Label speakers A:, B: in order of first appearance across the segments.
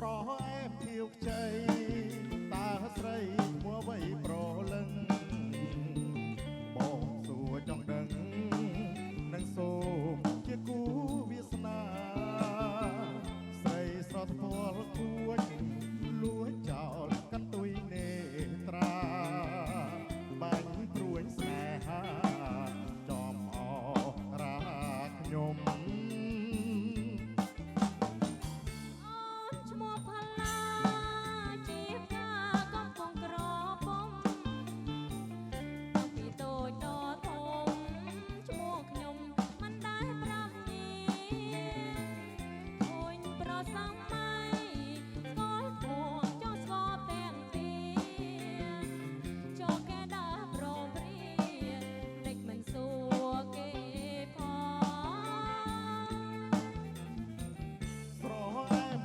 A: ស្រស់អែមភៀវខ្ចីតើស្រីមួអ្វីប្រលឹងបងសួរចង់ដឹងនឹងសូមជាគូវាសនាស្រីស្រស់ថ្ពាល់គួចលួចចោលកន្ទុយនេត្រាបាញ់ព្រួយស្នេហាចំអរាខ្ញុំ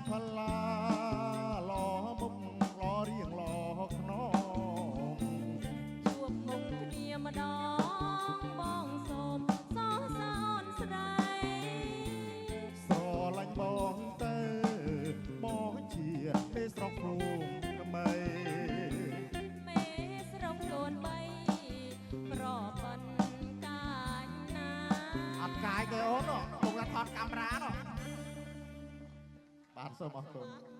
A: ផល្លាឡមុខឡរៀងឡខ្នងជួបមុខគ្នាម្ដងបងសូមសោសោនស្ដីស្រឡាញ់បងទៅបងជាមេស្រុកព្រំថ្មីមេស្រុកខ្លួនបីប្រប៉ុនកាញណាអត់កាយទេអូនលោកថាថតកាមេរ៉ានោះបាទសូមអរគុណ